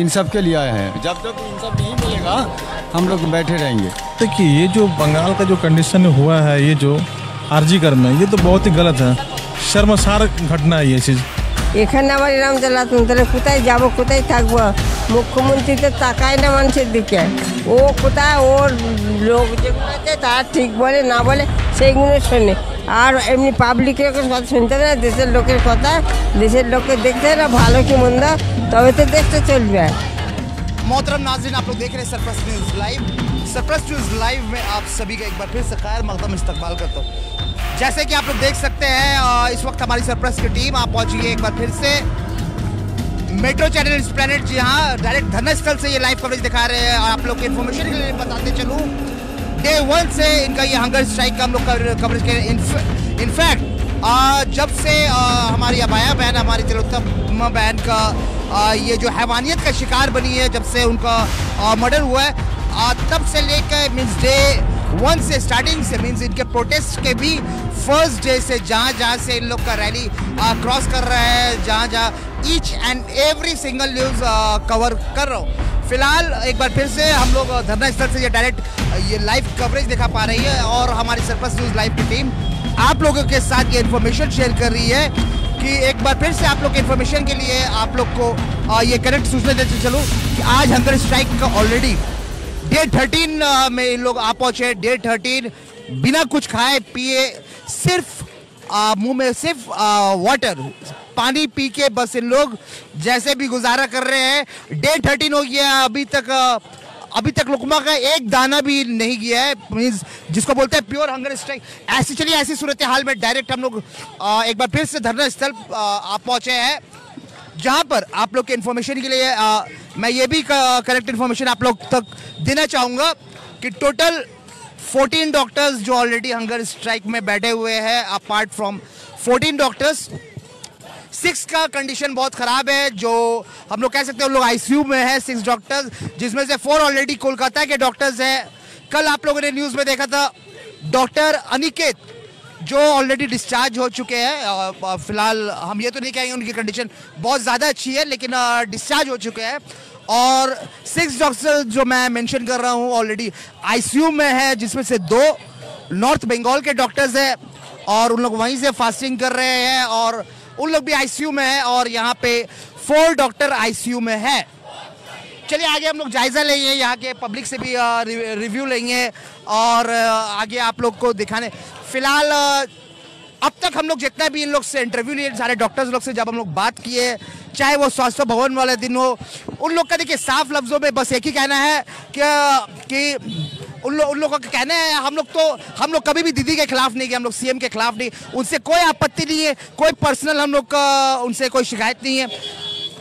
इन सब के लिए आए हैं। जब तक इन सब नहीं मिलेगा हम लोग बैठे रहेंगे। देखिए, ये जो बंगाल का जो कंडीशन हुआ है, ये जो आरजीकर में, ये तो बहुत ही गलत है। शर्मसार घटना है ये चीज़। এখানে আবার এরকম জ্বালাতন, তাহলে কোথায় যাবো, কোথায় থাকবো? মুখ্যমন্ত্রী তো তাকায় না মানুষের দিকে। ও কোথায় ওর লোক যেগুলো আছে তারা ঠিক বলে না বলে সেইগুলো শোনে, আর এমনি পাবলিকের কথা শুনতে হবে না। দেশের লোকের কথা, দেশের লোককে দেখতে হবে না ভালো কি মন্দ, তবে তো দেশটা চলবে। मोहतरम नाज़रीन, आप लोग देख रहे हैं surplus news live. Surplus news live में आप सभी का एक बार फिर से खैर मकदम इस्तकबाल करता हूँ। जैसे कि आप लोग देख सकते हैं, इस वक्त हमारी सरप्लस की टीम आप पहुंची है एक बार फिर से मेट्रो चैनल एस्प्लेनेड। जी हाँ, डायरेक्ट धरना स्थल से ये लाइव कवरेज दिखा रहे हैं। और आप लोग की इन्फॉर्मेशन के लिए बताते चलूँ, डे 1 से इनका ये हंगर स्ट्राइक का हम लोग कवरेज करें। इनफैक्ट जब से हमारी अबाया बहन, हमारी तिलोत्तमा बहन का ये जो हैवानियत का शिकार बनी है, जब से उनका मर्डर हुआ है, तब से लेकर मीन्स डे 1 से स्टार्टिंग से मीन्स इनके प्रोटेस्ट के भी फर्स्ट डे से जहाँ से इन लोग का रैली क्रॉस कर रहा है, जहाँ each and every single news cover कर रहा हूँ। फिलहाल एक बार फिर से हम लोग धरना स्थल से ये डायरेक्ट ये लाइव कवरेज दिखा पा रही है, और हमारी सरप्लस न्यूज़ लाइव की टीम आप लोगों के साथ ये इन्फॉर्मेशन शेयर कर रही है कि एक बार फिर से आप लोग के इन्फॉर्मेशन के लिए आप लोग को ये करेक्ट सूचना देते चलूँ कि आज हंगर स्ट्राइक का ऑलरेडी डे 13 में इन लोग आ पहुंचे। डे 13 बिना कुछ खाए पिए, सिर्फ मुंह में सिर्फ वाटर, पानी पी के बस इन लोग जैसे भी गुजारा कर रहे हैं। डे 13 हो गया, अभी तक लुकमा का एक दाना भी नहीं गया है, मीन्स जिसको बोलते हैं प्योर हंगर स्ट्राइक। ऐसी सूरत हाल में डायरेक्ट हम लोग एक बार फिर से धरना स्थल आप पहुंचे हैं, जहां पर आप लोग के इन्फॉर्मेशन के लिए मैं ये भी करेक्ट इन्फॉर्मेशन आप लोग तक देना चाहूँगा कि टोटल 14 डॉक्टर्स जो ऑलरेडी हंगर स्ट्राइक में बैठे हुए हैं, अपार्ट फ्रॉम 14 डॉक्टर्स 6 का कंडीशन बहुत ख़राब है, जो हम लोग कह सकते हैं उन लोग आईसीयू में है। 6 डॉक्टर्स, जिसमें से 4 ऑलरेडी कोलकाता के डॉक्टर्स हैं। कल आप लोगों ने न्यूज़ में देखा था डॉक्टर अनिकेत जो ऑलरेडी डिस्चार्ज हो चुके हैं। फिलहाल हम ये तो नहीं कहेंगे उनकी कंडीशन बहुत ज़्यादा अच्छी है, लेकिन डिस्चार्ज हो चुके हैं। और 6 डॉक्टर जो मैं मेंशन कर रहा हूँ ऑलरेडी आईसीयू में है, जिसमें से 2 नॉर्थ बंगाल के डॉक्टर्स हैं, और उन लोग वहीं से फास्टिंग कर रहे हैं, और उन लोग भी आईसीयू में है, और यहाँ पे 4 डॉक्टर आईसीयू में है। चलिए आगे हम लोग जायज़ा लेंगे, यहाँ के पब्लिक से भी रिव्यू लेंगे, और आगे आप लोग को दिखाने। फिलहाल अब तक हम लोग जितना भी इन लोग से इंटरव्यू लिए, सारे डॉक्टर्स लोग से जब हम लोग बात किए, चाहे वो स्वास्थ्य भवन वाले दिन हो, उन लोग का देखिए साफ लफ्ज़ों में बस एक ही कहना है कि उन लोगों का कहना है, हम लोग कभी भी दीदी के खिलाफ नहीं गए, हम लोग सीएम के खिलाफ नहीं, उनसे कोई आपत्ति नहीं है, कोई पर्सनल हम लोग का उनसे कोई शिकायत नहीं है।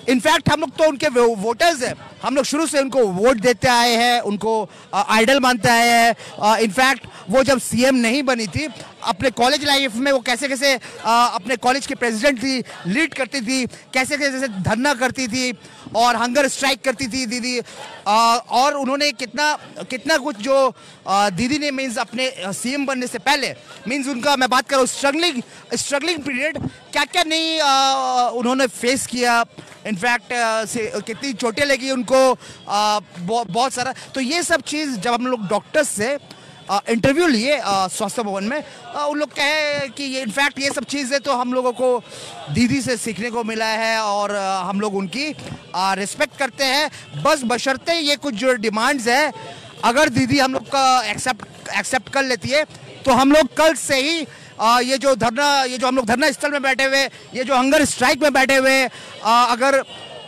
इनफैक्ट हम लोग तो उनके वोटर्स हैं, हम लोग शुरू से उनको वोट देते आए हैं, उनको आइडल मानते आए हैं। इनफैक्ट वो जब सीएम नहीं बनी थी, अपने कॉलेज लाइफ में वो कैसे अपने कॉलेज के प्रेसिडेंट थी, लीड करती थी, कैसे धरना करती थी और हंगर स्ट्राइक करती थी दीदी। और उन्होंने कितना कुछ जो दीदी ने मीन्स अपने सीएम बनने से पहले, मीन्स उनका मैं बात करूँ स्ट्रगलिंग पीरियड, क्या नहीं उन्होंने फेस किया। इनफैक्ट कितनी चोटें लगी उनको, बहुत सारा। तो ये सब चीज़ जब हम लोग डॉक्टर्स से इंटरव्यू लिए स्वास्थ्य भवन में, उन लोग कहे कि ये इनफैक्ट ये सब चीज़ें तो हम लोगों को दीदी से सीखने को मिला है, और हम लोग उनकी रिस्पेक्ट करते हैं। बस बशर्ते ये कुछ जो डिमांड्स है, अगर दीदी हम लोग का एक्सेप्ट कर लेती है, तो हम लोग कल से ही ये जो हम लोग धरना स्थल में बैठे हुए, ये जो हंगर स्ट्राइक में बैठे हुए,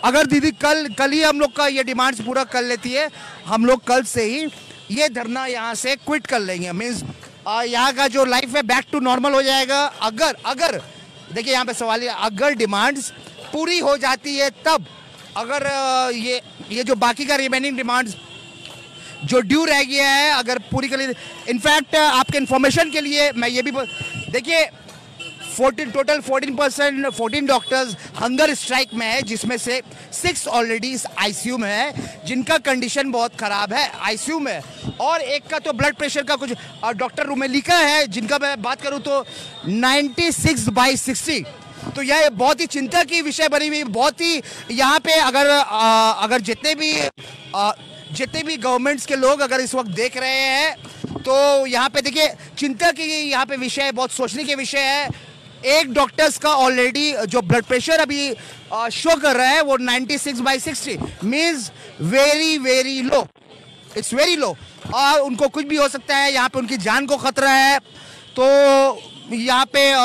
अगर दीदी कल ही हम लोग का ये डिमांड्स पूरा कर लेती है, हम लोग कल से ही ये धरना यहाँ से क्विट कर लेंगे। मीन्स यहाँ का जो लाइफ है बैक टू नॉर्मल हो जाएगा। अगर देखिए यहाँ पे सवाल है, अगर डिमांड्स पूरी हो जाती है तब, अगर ये जो बाकी का रिमेनिंग डिमांड्स जो ड्यू रह गया है अगर पूरी कर ली। इनफैक्ट आपके इन्फॉर्मेशन के लिए मैं ये भी देखिए, टोटल 14 डॉक्टर्स हंगर स्ट्राइक में है, जिसमें से 6 ऑलरेडी इस आईसीयू में है, जिनका कंडीशन बहुत ख़राब है आईसीयू में। और एक का तो ब्लड प्रेशर का कुछ डॉक्टर रूमेलिका है, जिनका मैं बात करूं तो 96/60 तो यह बहुत ही चिंता की विषय बनी हुई, बहुत ही यहाँ पे अगर जितने भी गवर्नमेंट्स के लोग अगर इस वक्त देख रहे हैं तो यहाँ पे देखिए चिंता की यहाँ पे विषय है, बहुत सोचने के विषय है। एक डॉक्टर्स का ऑलरेडी जो ब्लड प्रेशर अभी शो कर रहा है वो 96/60 means very very low, it's very low, और उनको कुछ भी हो सकता है, यहाँ पे उनकी जान को खतरा है। तो यहाँ पे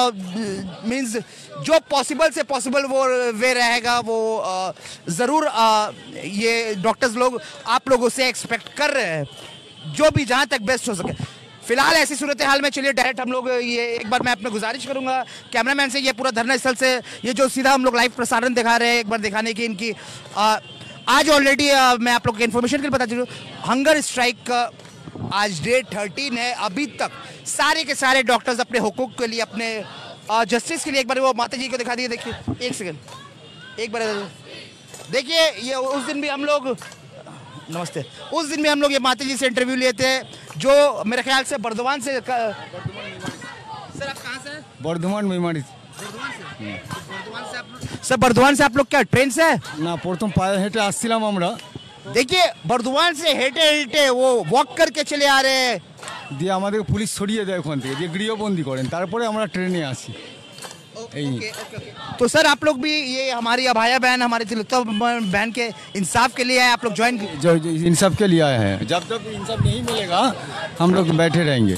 मीन्स जो पॉसिबल से पॉसिबल वो वे रहेगा वो ज़रूर ये डॉक्टर्स लोग आप लोगों से एक्सपेक्ट कर रहे हैं, जो भी जहाँ तक बेस्ट हो सके। फिलहाल ऐसी सूरत हाल में चलिए डायरेक्ट हम लोग ये एक बार मैं अपने गुजारिश करूंगा कैमरामैन से, ये पूरा धरना स्थल से ये जो सीधा हम लोग लाइव प्रसारण दिखा रहे हैं, एक बार दिखाने की इनकी आज ऑलरेडी मैं आप लोग को इन्फॉर्मेशन के लिए बता चलूँ, हंगर स्ट्राइक का आज डे 13 है। अभी तक सारे के सारे डॉक्टर्स अपने हुकूक के लिए, अपने जस्टिस के लिए, एक बार वो माता जी को दिखा दिए, देखिए एक सेकेंड, एक बार देखिए। ये उस दिन भी हम लोग नमस्ते, उस दिन भी हम लोग ये माता जी से इंटरव्यू लिए थे, जो मेरे ख्याल से बर्दवान से सर आप कहाँ से? बर्धमान बीमारी सर बर्दवान से आप लोग क्या ट्रेन से? ना प्रथम पाए हेटे आसছিলাম আমরা। देखिए बर्दवान से हेटे हेटे वो वॉक करके चले आ रहे हैं, দিয়ে আমাদের পুলিশ ছড়িয়ে দেয় ওখান থেকে, দিয়ে গৃহবন্দী করেন, তারপরে আমরা ট্রেনে আসি। तो सर आप लोग भी ये हमारी अभाया बहन, हमारे तिलोत्तम बहन के इंसाफ के लिए है, आप लोग ज्वाइन जो इंसाफ के लिए आए हैं, जब तक इंसाफ नहीं मिलेगा हम लोग बैठे रहेंगे।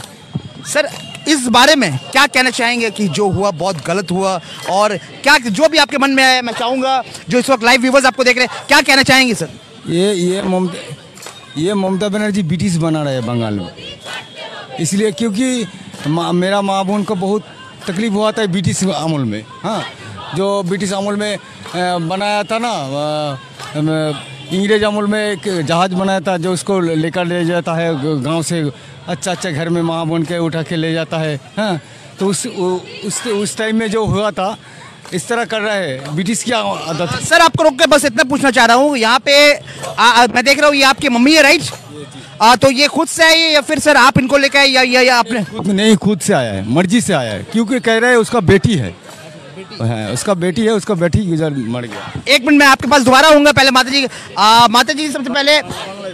सर इस बारे में क्या कहना चाहेंगे कि जो हुआ बहुत गलत हुआ, और क्या जो भी आपके मन में है, मैं चाहूँगा जो इस वक्त लाइव व्यूवर्स आपको देख रहे हैं, क्या कहना चाहेंगे सर? ये ममता बनर्जी ब्रिटिश बना रहे हैं बंगाल में, इसलिए क्योंकि मेरा माँ बहन को बहुत तकलीफ हुआ था ब्रिटिश अमल में। हाँ, जो ब्रिटिश अमल में बनाया था ना, इंग्रेज अमल में एक जहाज़ बनाया था जो उसको लेकर ले जाता है गांव से, अच्छा घर में माँ बहन के उठा के ले जाता है। हाँ, तो उस टाइम में जो हुआ था इस तरह कर रहा है ब्रिटिश की आदत। सर आपको रोक के बस इतना पूछना चाह रहा हूँ, यहाँ पे मैं देख रहा हूँ ये आपकी मम्मी है राइट? तो ये खुद से आई या फिर सर आप इनको लेकर आए या आपने? खुद से आया है, मर्जी से आया है, क्योंकि कह रहे हैं उसका बेटी है, उसका बेटी है, उसका बेटी गुजर मर गया। एक मिनट मैं आपके पास दोबारा आऊँगा, पहले माता जी सबसे पहले,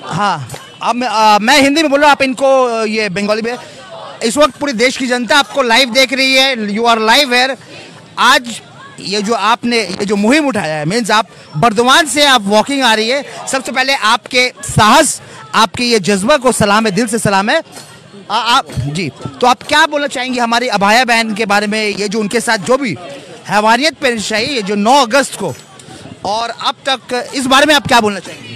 हाँ अब मैं हिंदी में बोल रहा हूँ, आप इनको ये बंगाली में। इस वक्त पूरे देश की जनता आपको लाइव देख रही है, यू आर लाइव है। आज ये जो आपने ये जो मुहिम उठाया है, मीन्स आप बर्दवान से आप वॉकिंग आ रही है, सबसे पहले आपके साहस, आपके ये जज्बा को सलाम है, दिल से सलाम है। आप जी, तो आप क्या बोलना चाहेंगे हमारी अभाया बहन के बारे में, ये जो उनके साथ जो भी हैवानियत पेश आई ये जो 9 अगस्त को और अब तक, इस बारे में आप क्या बोलना चाहेंगे?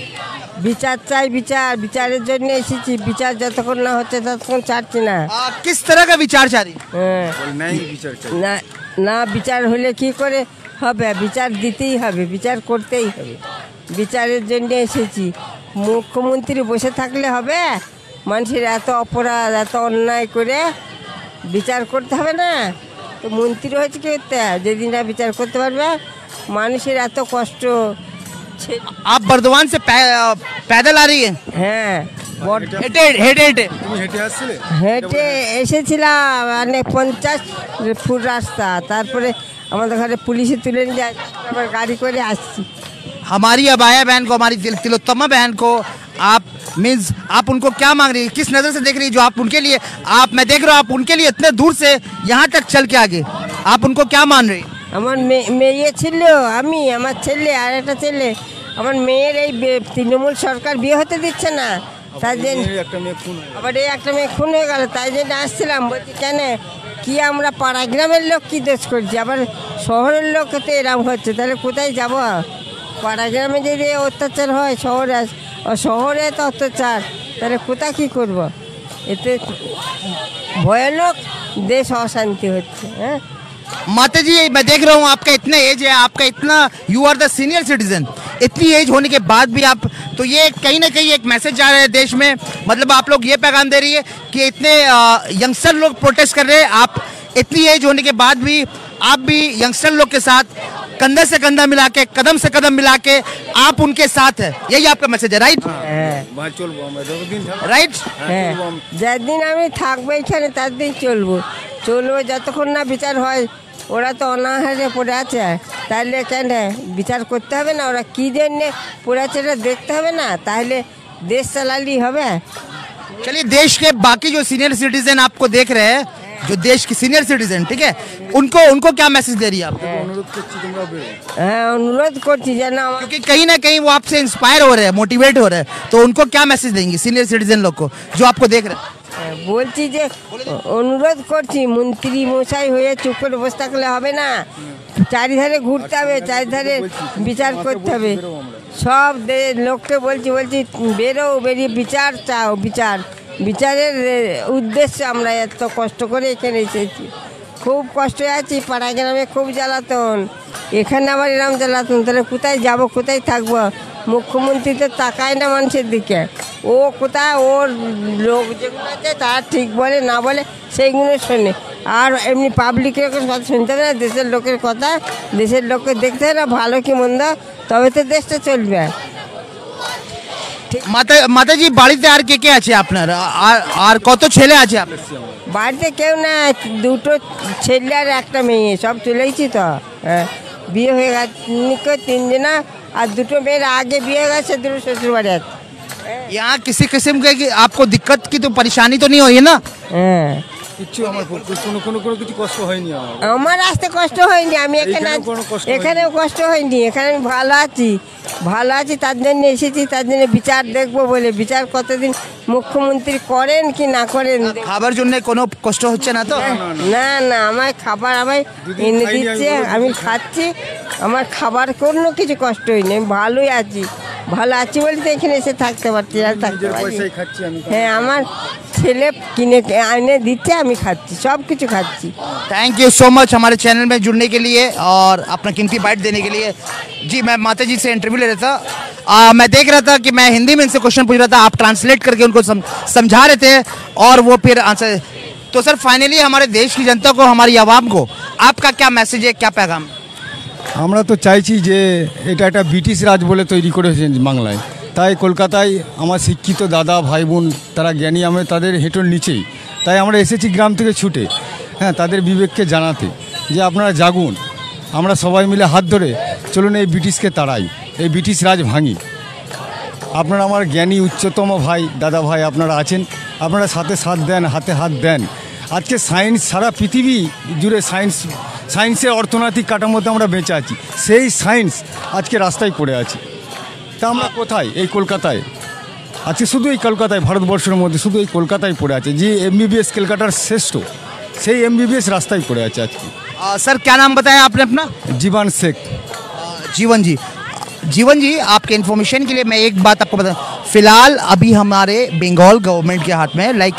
বিচার চাই, বিচারের জন্য এসেছি, বিচার যতক্ষণ না হচ্ছে ততক্ষণ ছাড়ছি না। किस तरह का विचार चाह रही? না বিচার হলে কি করে হবে, বিচার দিতেই হবে, বিচার করতেই হবে, বিচারের জন্য এসেছি। মুখ্যমন্ত্রী বসে থাকলে হবে? মানুষের এত অপরাধ, এত অন্যায় করে বিচার করতে হবে না? তো মন্ত্রী হয়েছে কি করতে, যেদিন না বিচার করতে পারবে, মানুষের এত কষ্ট। आप बर्दवान से पैदल आ रही है? হ্যাঁ, হেঁটে এসেছিলাম, মানে 50 ফুট রাস্তা, তারপরে আমাদের ঘরে পুলিশে তুলে নিয়ে যায়, আবার গাড়ি করে আসছি। हमारी अबाया बहन को, हमारी तिलोत्तमा बहन को आप मीन्स आप उनको क्या मांग रही है, किस नज़र से देख रही है, जो आप उनके लिए मैं देख रहा हूँ आप उनके लिए इतने दूर से यहाँ तक चल के आगे, आप उनको क्या मान रही? আমার মেয়ে ছিল, আমি, আমার ছেলে আর একটা ছেলে, আমার মেয়ের এই তৃণমূল সরকার বিয়ে হতে দিচ্ছে না, তাই জন্য আবার এই একটা মেয়ে খুন হয়ে গেল, তাই জন্য আসছিলাম। বলছি কেন, কি আমরা পাড়া গ্রামের লোক কি দোষ করছি, আবার শহরের লোক তো এরম হচ্ছে, তাহলে কোথায় যাব? পাড়া গ্রামে যদি অত্যাচার হয়, শহরে তো অত্যাচার, তাহলে কোথায় কী করব? এতে ভয়ানক দেশ অশান্তি হচ্ছে। হ্যাঁ माता जी मैं देख रहा हूँ आपका इतना एज है, आपका इतना you are the senior citizen, इतनी एज होने के बाद भी आप, तो ये कहीं ना कहीं एक मैसेज जा रहा है देश में, मतलब आप लोग ये पैगाम दे रही है कि इतने यंगस्टर लोग प्रोटेस्ट कर रहे हैं, आप इतनी एज होने के बाद भी आप भी यंगस्टर लोग के साथ कंधे से कंधा मिला के, कदम से कदम मिला के आप उनके साथ है, यही आपका मैसेज है राइट? রাইট? যেদিন আমি থাকবো এখানে তার দিন চলবো, যতক্ষণ না বিচার হয় ওরা তো অনাহারে পড়ে আছে, তাহলে কেন বিচার করতে হবে না? ওরা কী জন্যে পড়ে আছে এটা দেখতে হবে না? তাহলে দেশ চালালেই হবে। चलिए, देश के बाकी जो सीनियर सिटीजन आपको देख रहे हैं, जो देश के सीनियर सिटीजन, ठीक है, उनको क्या मैसेज दे रही है आप? হ্যাঁ, অনুরোধ করছি যেন আমার क्योंकि कहीं ना कहीं वो आपसे इंस्पायर हो रहे हैं, मोटिवेट हो रहे हैं, तो उनको क्या मैसेज देंगे सीनियर सिटीजन लोग को जो आपको देख रहे हैं? বলছি যে অনুরোধ করছি, মন্ত্রী মশাই হয়ে চুপ করে বসে থাকলে হবে না, চারিধারে ঘুরতে হবে, চারিধারে বিচার করতে হবে। সব লোককে বলছি বেরো, বেরিয়ে বিচার চাও, বিচারের উদ্দেশ্যে আমরা এত কষ্ট করে এখানে এসেছি। খুব কষ্টে আছি, পাড়া গ্রামে খুব জ্বালাতন, এখানে আবার এরকম জ্বালাতন, তাহলে কোথায় যাব, কোথায় থাকবো? মুখ্যমন্ত্রী তো তাকায় না মানুষের দিকে, ও কোথায় ওর লোক যেগুলো আছে তার ঠিক বলে না বলে সেইগুলো শোনে, আর এমনি পাবলিকের কথা শুনতে হবে না, দেশের লোকের কথা, দেশের লোককে দেখতে হবে না ভালো কি মন্দ, তবে তো দেশটা চলবে। মাতাজি, বাড়িতে আর কে কে আছে আপনার, আর কত ছেলে আছে আপনার? বাড়িতে কেউ না, দুটো ছেলে আর একটা মেয়ে, সব চলেইছি তো। হ্যাঁ, বিয়ে হয়ে গেছে তিনজনা, আর দুটো মেয়ের আগে বিয়ে হয়ে গেছে, দুটো শ্বশুর বাড়ি আছে। यहाँ किसी किस्म के आपको दिक्कत की तो परेशानी तो नहीं हुई है ना? হ্যাঁ, কিচ্ছু আমার কোনো কিছু কষ্ট হয়নি আমার। আমার আসতে কষ্ট হয়নি, আমি এখানেও কোনো কষ্ট এখানেও কষ্ট হয়নি, এখানে আমি ভালো আছি, তার জন্য এসেছি, তার জন্য বিচার দেখবো বলে। বিচার কতদিন মুখ্যমন্ত্রী করেন কি না করেন। খাবার জন্য কোনো কষ্ট হচ্ছে না তো? না না, আমার খাবার আমায় এনে দিচ্ছে, আমি খাচ্ছি, আমার খাবার কোনো কিছু কষ্ট হয়নি, আমি ভালো আছি বলে তো এখানে এসে থাকতে পারছি, আর থাকতে পারছি। হ্যাঁ, আমার ছেলে কিনে এনে দিচ্ছে, আমি খাচ্ছি, সব কিছু খাচ্ছি। थैंक यू सो मच हमारे चैनल में जुड़ने के लिए और अपना कीमती बाइट देने के लिए। जी, मैं माता जी से इंटरव्यू ले रहा था, मैं देख रहा था कि मैं हिंदी में इनसे क्वेश्चन पूछ रहा था, आप ट्रांसलेट करके उनको समझा रहे थे और वो फिर आंसर। तो सर, फाइनली हमारे देश की जनता को, हमारी आवाम को आपका क्या मैसेज है, क्या पैगाम? আমরা তো চাইছি যে এটা একটা ব্রিটিশ রাজ বলে তৈরি করেছেন বাংলায়, তাই কলকাতায় আমার শিক্ষিত দাদা ভাই বোন তারা জ্ঞানী, আমি তাদের হেঁটোর নিচেই, তাই আমরা এসেছি গ্রাম থেকে ছুটে, হ্যাঁ, তাদের বিবেককে জানাতে যে আপনারা জাগুন, আমরা সবাই মিলে হাত ধরে চলুন এই ব্রিটিশকে তাড়াই, এই ব্রিটিশ রাজ ভাঙি। আপনারা আমার জ্ঞানী উচ্চতম ভাই দাদা ভাই আপনারা আছেন, আপনারা সাথে সাথ দেন, হাতে হাত দেন। আজকে সায়েন্স, সারা পৃথিবী জুড়ে সায়েন্সের অর্থনৈতিক কাঠামোতে আমরা বেঁচে আছি, সেই সায়েন্স আজকে রাস্তায় পড়ে আছে। তা আমরা কোথায়? এই কলকাতায় আজকে, শুধু এই কলকাতায়, ভারতবর্ষের মধ্যে শুধু এই কলকাতায় পড়ে আছে, যে MBBS কলকাতার শ্রেষ্ঠ, সেই MBBS রাস্তায় পড়ে আছে আজকে। सर, क्या नाम बताया आपने अपना? জীবন শেখ। जीवन जी, आपके इन्फॉर्मेशन के लिए मैं एक बात आपको बता, फिलहाल अभी हमारे बंगाल गवर्नमेंट के हाथ में, लाइक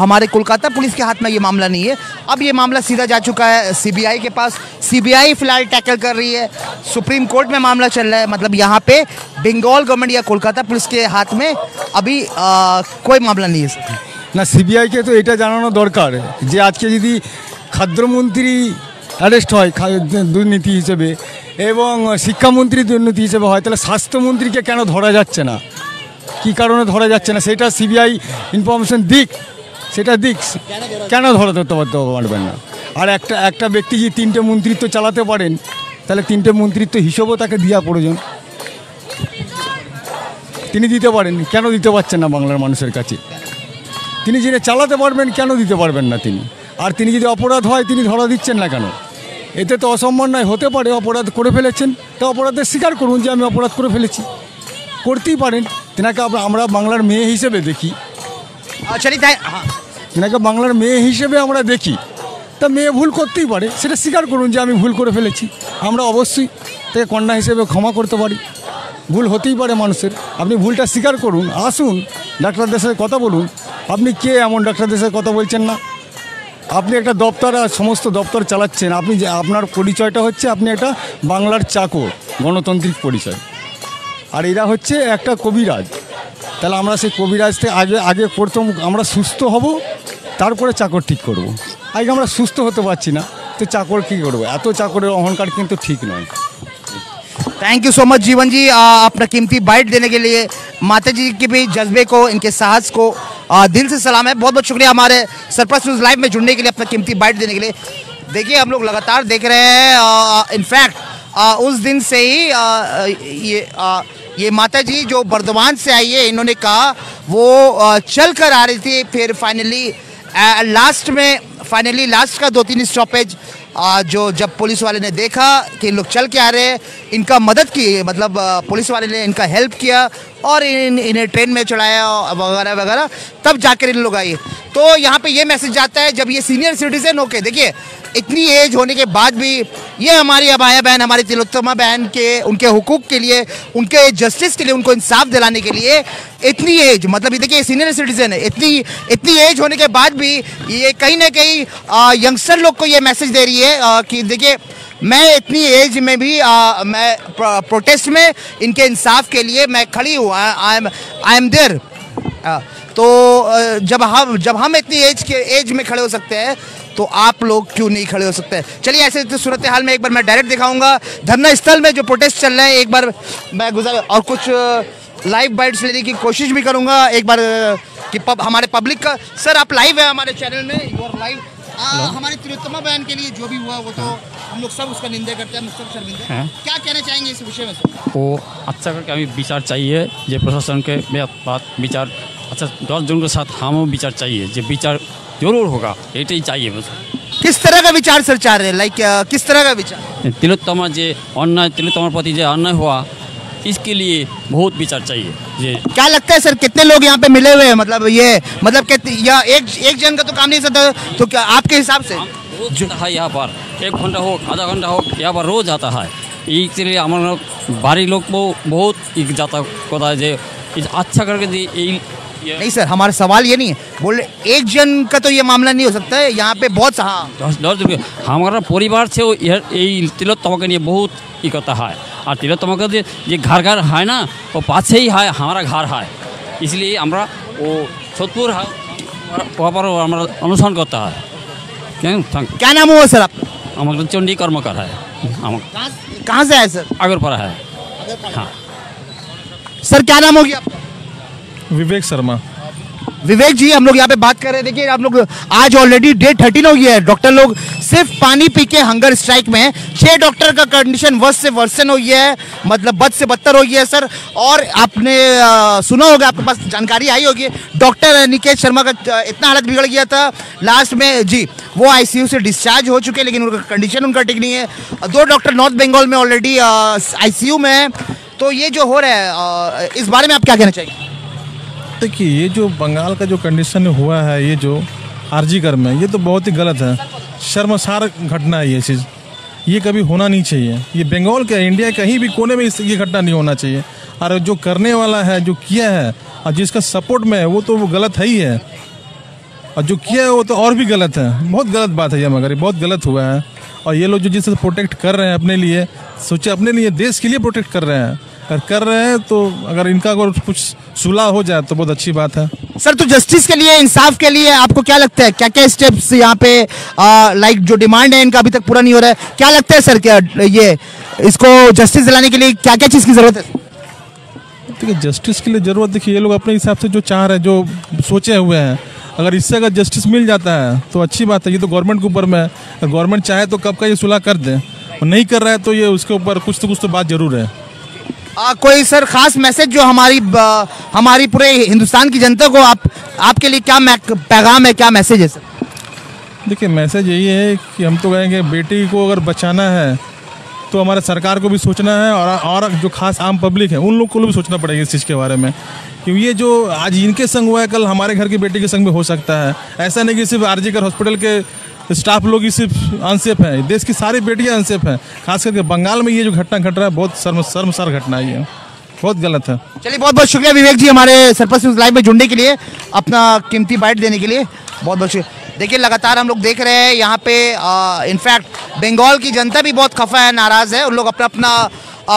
हमारे कोलकाता पुलिस के हाथ में ये मामला नहीं है। अब ये मामला सीधा जा चुका है CBI के पास, CBI फिलहाल टैकल कर रही है, सुप्रीम कोर्ट में मामला चल रहा है। मतलब यहाँ पे बंगाल गवर्नमेंट या कोलकाता पुलिस के हाथ में अभी कोई मामला नहीं है। না, সিবিআইকে তো এটা জানানো দরকার যে আজকে যদি খাদ্যমন্ত্রী অ্যারেস্ট হয় দুর্নীতি হিসেবে এবং শিক্ষামন্ত্রী দুর্নীতি হিসেবে হয়, তাহলে স্বাস্থ্যমন্ত্রীকে কেন ধরা যাচ্ছে না, কী কারণে ধরা যাচ্ছে না, সেটা সিবিআই ইনফরমেশন দিক, সেটা দিক, কেন ধরাতে পারবেন না? আর একটা ব্যক্তি যদি 3টে মন্ত্রিত্ব চালাতে পারেন, তাহলে 3টে মন্ত্রিত্ব হিসেবেও তাকে দেওয়া প্রয়োজন। তিনি দিতে পারেন, কেন দিতে পারছেন না বাংলার মানুষের কাছে? তিনি যিনি চালাতে পারবেন, কেন দিতে পারবেন না তিনি? আর তিনি যদি অপরাধ হয়, তিনি ধরা দিচ্ছেন না কেন? এতে তো অসম্মান নয়, হতে পারে অপরাধ করে ফেলেছেন, তো অপরাধের স্বীকার করুন যে আমি অপরাধ করে ফেলেছি, করতেই পারেন। তেনাকে আমরা বাংলার মেয়ে হিসেবে দেখি, তেনাকে বাংলার মেয়ে হিসেবে আমরা দেখি, তা মেয়ে ভুল করতেই পারে, সেটা স্বীকার করুন যে আমি ভুল করে ফেলেছি। আমরা অবশ্যই তাকে কন্যা হিসেবে ক্ষমা করতে পারি, ভুল হতেই পারে মানুষের। আপনি ভুলটা স্বীকার করুন, আসুন ডাক্তারদের সাথে কথা বলুন। আপনি কে এমন ডাক্তারদের সাথে কথা বলছেন না? আপনি একটা দপ্তর আর সমস্ত দপ্তর চালাচ্ছেন, আপনি যে আপনার পরিচয়টা হচ্ছে আপনি একটা বাংলার চাকর, গণতান্ত্রিক পরিচয়। আর এরা হচ্ছে একটা কবিরাজ। তাহলে আমরা সেই কবিরাজ থেকে আগে প্রথম আমরা সুস্থ হব, তারপরে চাকর ঠিক করব। আগে আমরা সুস্থ হতে পারছি না, তো চাকর কী করবো? এত চাকরের অহংকার কিন্তু ঠিক নয়। थैंक यू सो मच जीवन जी, अपना कीमती बाइट देने के लिए। माता जी के भी जज्बे को, इनके साहस को दिल से सलाम है। बहुत बहुत शुक्रिया हमारे सरप्लस न्यूज़ लाइव में जुड़ने के लिए, अपना कीमती बाइट देने के लिए। देखिए हम लोग लगातार देख रहे हैं, इनफैक्ट उस दिन से ही ये माता जी जो बर्दवान से आई है, इन्होंने कहा वो चल कर आ रही थी, फिर फाइनली लास्ट का 2-3 स्टॉपेज जो जब पुलिस वाले ने देखा कि लोग चल के आ रहे हैं, इनका मदद की, मतलब पुलिस वाले ने इनका हेल्प किया और इन्हें ट्रेन में चढ़ाया वगैरह वगैरह, तब जाकर इन लोग आए। तो यहाँ पे ये मैसेज जाता है, जब ये सीनियर सिटीजन होके, देखिए इतनी एज होने के बाद भी ये हमारी अबाया बहन, हमारी तिलोत्तमा बहन के उनके हुकूक के लिए, उनके जस्टिस के लिए, उनको इंसाफ दिलाने के लिए इतनी एज, मतलब ये देखिए सीनियर सिटीजन है, इतनी एज होने के बाद भी ये कहीं ना कहीं यंगस्टर लोग को ये मैसेज दे रही है कि देखिए मैं इतनी एज में भी मैं प्रोटेस्ट में इनके इंसाफ के लिए मैं खड़ी हूँ, आई एम देयर। तो जब हम इतनी एज में खड़े हो सकते हैं, तो आप लोग क्यों नहीं खड़े हो सकते हैं? चलिए ऐसे तो सूरत हाल में एक बार मैं डायरेक्ट दिखाऊंगा धरना स्थल में जो प्रोटेस्ट चल रहा है, एक बार मैं और कुछ लाइव बाइट्स लेने की कोशिश भी करूंगा एक बार कि हमारे पब्लिक का। सर आप लाइव है हमारे चैनल में, यू आर लाइव। हमारी तिलोत्तमा बहन के लिए जो भी हुआ वो तो हम लोग सब उसका निंदा करते हैं, हम सब शर्मिंदे हैं। क्या कहना चाहेंगे इस विषय में? वो अच्छा करके हमें विचार चाहिए, जो प्रशासन के बात विचार अच्छा 10 जन के साथ हम विचार चाहिए, जो विचार जरूर होगा, ये चाहिए बस। किस तरह का विचार सर चाह रहे हैं, लाइक किस तरह का विचार? तिलोत्तमा तिलोत्तमा प्रति जो अन्याय हुआ, इसके लिए बहुत विचार चाहिए। ये क्या लगता है सर, कितने लोग यहाँ पे मिले हुए हैं? मतलब या एक जन का तो काम नहीं सकता, तो क्या आपके हिसाब से रोज आता है यहाँ पर, 1 घंटा हो, आधा घंटा हो, यहाँ पर रोज आता है। इसलिए हमारे बारी लोग बहुत जाता होता है, जो अच्छा करके नहीं सर, हमारा सवाल ये नहीं है, बोले एक जन का तो ये मामला नहीं हो सकता है, यहाँ पे बहुत हमारा परिवार से तिलोत्तमा के लिए बहुत ही करता है। और तिलोत्तमा का जो घर है ना, वो पास ही है हमारा घर है, इसलिए हमारा वो सोदपुर है, वहाँ पर हमारा अनुसरण करता है। क्या नाम हुआ सर आप? हमारा चंडी कर्मकर है। कहाँ से है सर? अगरपाड़ा है। हाँ सर क्या नाम हो गया आपका? विवेक शर्मा। विवेक जी, हम लोग यहाँ पे बात कर रहे हैं, देखिए आप लोग आज ऑलरेडी डे 13 हो गया है, डॉक्टर लोग सिर्फ पानी पी के हंगर स्ट्राइक में हैं। 6 डॉक्टर का कंडीशन वर्ष से वर्सन हो गया है, मतलब बद से बदतर हो गया है सर। और आपने सुना होगा, आपके पास जानकारी आई होगी, डॉक्टर निकेत शर्मा का इतना हालत बिगड़ गया था लास्ट में जी, वो आईसीयू से डिस्चार्ज हो चुके हैं, लेकिन उनका कंडीशन उनका ठीक नहीं है। 2 डॉक्टर नॉर्थ बंगाल में ऑलरेडी आईसीयू में है। तो ये जो हो रहा है, इस बारे में आप क्या कहना चाहिए? देखिए ये जो बंगाल का जो कंडीशन हुआ है, ये जो आरजीकर में, ये तो बहुत ही गलत है, शर्मसार घटना है ये चीज़, ये कभी होना नहीं चाहिए। ये बंगाल के, इंडिया कहीं भी कोने में ये घटना नहीं होना चाहिए। और जो करने वाला है, जो किया है और जिसका सपोर्ट में है, वो तो वो गलत है ही है, और जो किया है वो तो और भी गलत है। बहुत गलत बात है ये, मगर ये बहुत गलत हुआ है। और ये लोग जो जिससे प्रोटेक्ट कर रहे हैं अपने लिए, सोचे अपने लिए, देश के लिए प्रोटेक्ट कर रहे हैं, कर रहे हैं, तो अगर इनका अगर कुछ सुलह हो जाए तो बहुत अच्छी बात है। सर तो जस्टिस के लिए, इंसाफ के लिए आपको क्या लगता है, क्या क्या स्टेप्स यहाँ पे लाइक जो डिमांड है इनका अभी तक पूरा नहीं हो रहा है, क्या लगता है सर, क्या ये इसको जस्टिस दिलाने के लिए क्या क्या चीज़ की ज़रूरत है? देखिए जस्टिस के लिए ज़रूरत, देखिए ये लोग अपने हिसाब से जो चाह रहे हैं, जो सोचे हुए हैं, अगर इससे अगर जस्टिस मिल जाता है तो अच्छी बात है। ये तो गवर्नमेंट के ऊपर में है, गवर्नमेंट चाहे तो कब का ये सुलह कर दे, और नहीं कर रहा है तो ये उसके ऊपर कुछ तो बात जरूर है। कोई सर खास मैसेज जो हमारी पूरे हिंदुस्तान की जनता को आपके लिए क्या पैगाम है, क्या मैसेज है सर? देखिए मैसेज यही है कि हम तो कहेंगे बेटी को अगर बचाना है तो हमारे सरकार को भी सोचना है, और जो खास आम पब्लिक है उन लोग को भी सोचना पड़ेगा इस चीज़ के बारे में, क्योंकि ये जो आज इनके संग हुआ है, कल हमारे घर की बेटी के संग में हो सकता है। ऐसा नहीं कि सिर्फ आरजीकर हॉस्पिटल के स्टाफ लोग ही सिर्फ अनसेफ हैं, देश की सारी बेटियां अनसेफ हैं। खास करके बंगाल में ये जो घटना घट रहा है, बहुत शर्मसार घटना है, ये बहुत गलत है। चलिए बहुत बहुत शुक्रिया विवेक जी, हमारे सरपंच न्यूज़ लाइव में जुड़ने के लिए, अपना कीमती बाइट देने के लिए बहुत बहुत शुक्रिया। देखिए लगातार हम लोग देख रहे हैं यहाँ पे, इनफैक्ट बंगाल की जनता भी बहुत खफा है, नाराज़ है, उन लोग अपना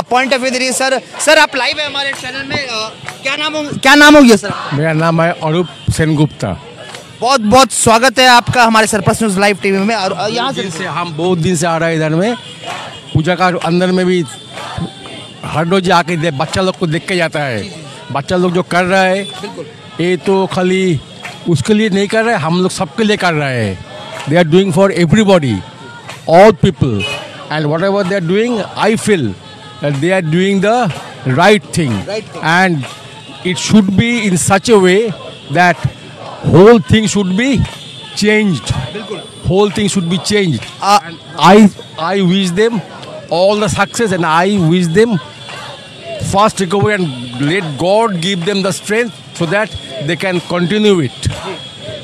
पॉइंट ऑफ व्यू दे रही है। सर आप लाइव है हमारे चैनल में, क्या नाम हो गया सर? मेरा नाम है अरूप सेनगुप्ता। बहुत बहुत स्वागत है आपका हमारे सरपंच न्यूज़ लाइव टीवी में। और यहाँ से हम बहुत दिन से आ रहे हैं इधर में, पूजा का अंदर में भी हर रोज आके बच्चा लोग को देख के जाता है। बच्चा लोग जो कर रहा है, ये तो खाली उसके लिए नहीं कर रहे, हम लोग सबके लिए कर रहे हैं। They are doing for everybody. all people, and whatever they are doing, I feel that they are doing the right thing. And it should be in such a way that whole thing should be changed. Whole thing should be changed. And I wish them all the success, and I wish them fast recovery, and let God give them the strength so that they can continue it.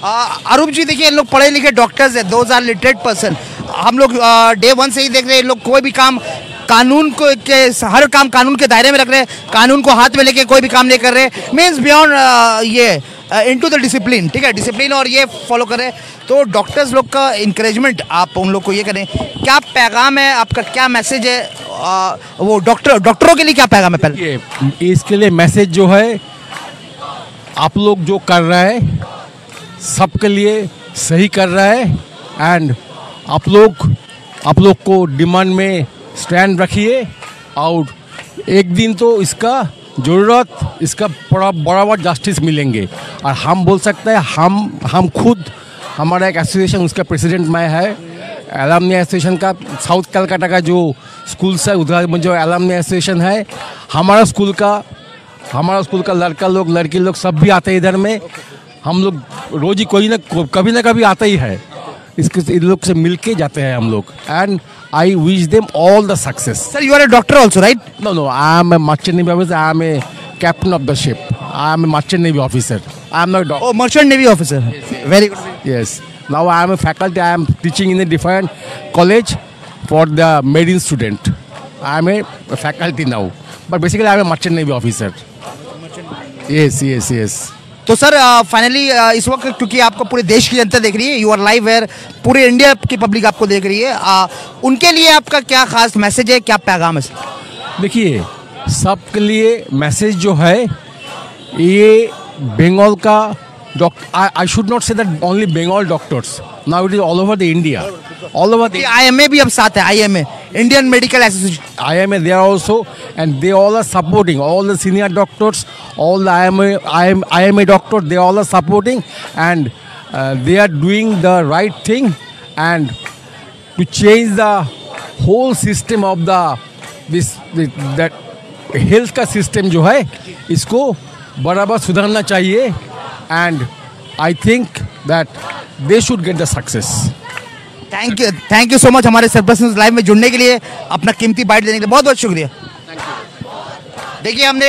अरूप जी, देखिए इन लोग पढ़े लिखे doctors हैं, those are literate person. हम लोग day one से ही देख रहे हैं, इन लोग कोई भी काम कानून को के हर काम कानून के दायरे में रख रहे हैं, कानून को हाथ में लेके कोई भी काम नहीं कर रहे. मीन्स बियॉन्ड ये इनटू द डिसिप्लिन, ठीक है, डिसिप्लिन और ये फॉलो कर रहे हैं. तो डॉक्टर्स लोग का इंकरेजमेंट आप उन लोग को ये करें, क्या पैगाम है आपका, क्या मैसेज है वो डॉक्टरों के लिए, क्या पैगाम है? पहले इसके लिए मैसेज जो है, आप लोग जो कर रहे हैं सबके लिए सही कर रहा है. एंड आप लोग को डिमांड में स्टैंड रखिए, और एक दिन तो इसका ज़रूरत, इसका बराबर जस्टिस मिलेंगे. और हम बोल सकते हैं, हम खुद, हमारा एक एसोसिएशन, उसका प्रेसिडेंट मैं है, एलमनी एसोसिएशन का, साउथ कलकत्ता का जो स्कूल है उधर में जो एलमनी एसोसिएशन है, हमारा स्कूल का लड़का लोग, लड़की लोग सब भी आते हैं इधर में. हम लोग रोज ही कभी ना कभी आता ही है, इन लोग से मिल के जाते हैं हम लोग. And I wish them all the success. Sir, you are a doctor also, right? No, I am a merchant navy officer. I am a captain of the ship. I am a merchant navy officer. I am not a doctor. Oh, merchant navy officer. Very good. Yes. Now I am a faculty. I am teaching in a different college for the marine student. I am a faculty now. But basically I am a merchant navy officer. Yes. तो sir finally इस वक्त क्योंकि आपको पूरे देश की जनता देख रही है, यू आर लाइव वेयर, पूरे इंडिया की पब्लिक आपको देख रही है, उनके लिए आपका क्या खास मैसेज है, क्या पैगाम है? देखिए, सबके लिए मैसेज जो है, ये बंगाल का doctor, I should not say that only Bengal doctors, now it is all over the India, all over the IMA भी अब साथ है, IMA, Indian medical association, IMA they are also, and they all are supporting, all the senior doctors, all the IMA doctors, they all are supporting, and they are doing the right thing, and to change the whole system of that health का system जो है, इसको बराबर सुधारना चाहिए. And I think that they should get the success. Thank you so much हमारे surplus news live में जुड़ने के लिए, अपना कीमती बाइट देने के लिए बहुत बहुत शुक्रिया. देखिए, हमने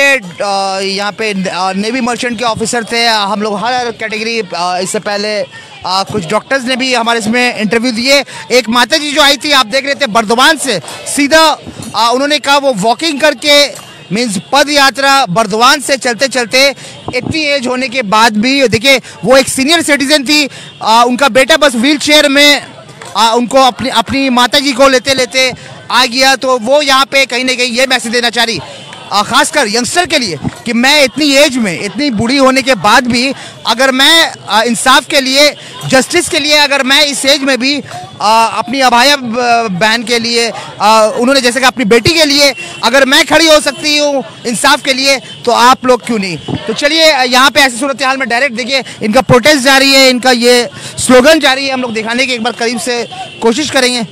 यहाँ पे नेवी मर्चेंट के ऑफिसर थे, हम लोग हर कैटेगरी, इससे पहले कुछ डॉक्टर्स ने भी हमारे इसमें इंटरव्यू दिए. एक माता जी जो आई थी, आप देख रहे थे, बर्दवान से सीधा उन्होंने कहा वो वॉकिंग करके, मीन्स पद यात्रा बर्दवान से चलते चलते, इतनी एज होने के बाद भी, देखिए वो एक सीनियर सिटीजन थी, उनका बेटा बस व्हील चेयर में उनको अपनी माता जी को लेते लेते आ गया. तो वो यहाँ पे कहीं ना कहीं ये मैसेज देना चाह रही, खासकर यंगस्टर के लिए, कि मैं इतनी एज में, इतनी बूढ़ी होने के बाद भी, अगर मैं इंसाफ के लिए, जस्टिस के लिए, अगर मैं इस एज में भी अपनी अभाया बहन के लिए, उन्होंने जैसे कि अपनी बेटी के लिए, अगर मैं खड़ी हो सकती हूँ इंसाफ के लिए, तो आप लोग क्यों नहीं? तो चलिए, यहाँ पे ऐसी सूरत हाल में डायरेक्ट देखिए, इनका प्रोटेस्ट जारी है, इनका ये स्लोगन जारी है, हम लोग दिखाने की एक बार करीब से कोशिश करेंगे.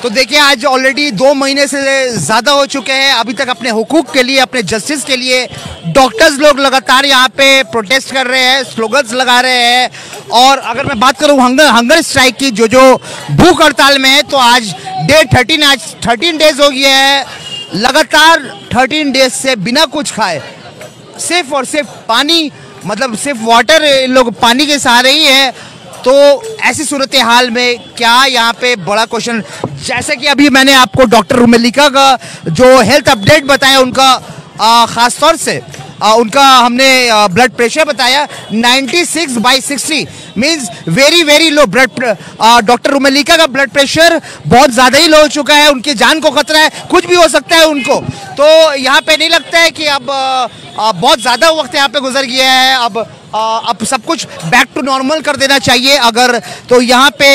तो देखिए आज ऑलरेडी 2 महीने से ज़्यादा हो चुके हैं, अभी तक अपने हुकूक के लिए, अपने जस्टिस के लिए डॉक्टर्स लोग लगातार यहाँ पे प्रोटेस्ट कर रहे हैं, स्लोगन्स लगा रहे हैं। और अगर मैं बात करूँ हंगर स्ट्राइक की, जो भूख हड़ताल में है, तो आज डे 13, आज 13 डेज हो गया है लगातार 13 डेज से बिना कुछ खाए, सिर्फ और सिर्फ पानी, मतलब सिर्फ वाटर, लोग पानी के सहारे ही है। तो ऐसी सूरत हाल में क्या यहाँ पे बड़ा क्वेश्चन, जैसे कि अभी मैंने आपको डॉक्टर रुमेलिका का जो हेल्थ अपडेट बताया, उनका ख़ास तौर से उनका हमने ब्लड प्रेशर बताया 96/60 means very very low blood. Doctor Rumelika का ब्लड प्रेशर बहुत ज़्यादा ही लो हो चुका है, उनकी जान को खतरा है, कुछ भी हो सकता है उनको। तो यहाँ पे नहीं लगता है कि अब बहुत ज़्यादा वक्त यहाँ पे गुजर गया है, अब सब कुछ बैक टू नॉर्मल कर देना चाहिए अगर। तो यहाँ पे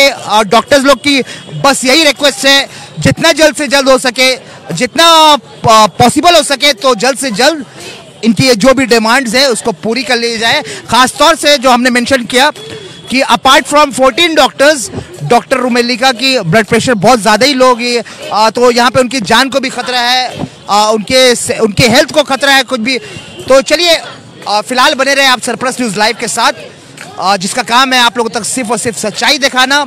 डॉक्टर्स लोग की बस यही रिक्वेस्ट है, जितना जल्द से जल्द हो सके, जितना पॉसिबल हो सके, तो जल्द से जल्द इनकी जो भी डिमांड्स है उसको पूरी कर ली जाए। खास तौर से जो हमने मेंशन किया कि अपार्ट फ्रॉम 14 डॉक्टर्स, डॉक्टर रुमेलिका की ब्लड प्रेशर बहुत ज़्यादा ही लो हो गई, तो यहाँ पे उनकी जान को भी खतरा है, उनके हेल्थ को खतरा है कुछ भी। तो चलिए फिलहाल बने रहे आप सरप्लस न्यूज़ लाइव के साथ, जिसका काम है आप लोगों तक सिर्फ और सिर्फ सच्चाई दिखाना,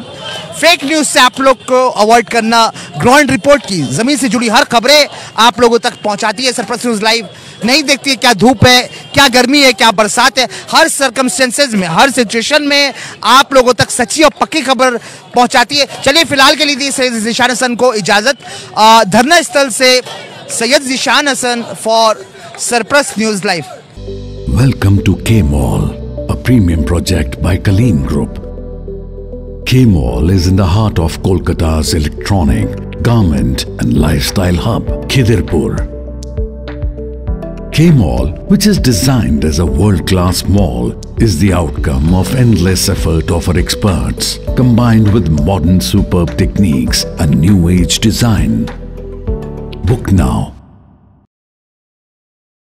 फेक न्यूज़ से आप लोग को अवॉइड करना, ग्राउंड रिपोर्ट की ज़मीन से जुड़ी हर खबरें आप लोगों तक पहुंचाती है सरप्लस न्यूज़ लाइव। नहीं देखती है क्या धूप है, क्या गर्मी है, क्या बरसात है, हर सर्कमस्टेंसेज में, हर सिचुएशन में आप लोगों तक सच्ची और पक्की खबर पहुंचाती है। चलिए फिलहाल के लिए दी सैयद ज़ीशान हसन को इजाज़त। धरना स्थल से Syed Zeeshan Hasan for surplus news live. Welcome to K-Mall, a premium project by Kaleen Group. K-Mall is in the heart of Kolkata's electronic, garment and lifestyle hub, Khidirpur. K-Mall, which is designed as a world-class mall, is the outcome of endless effort of our experts, combined with modern superb techniques and new age design. Book now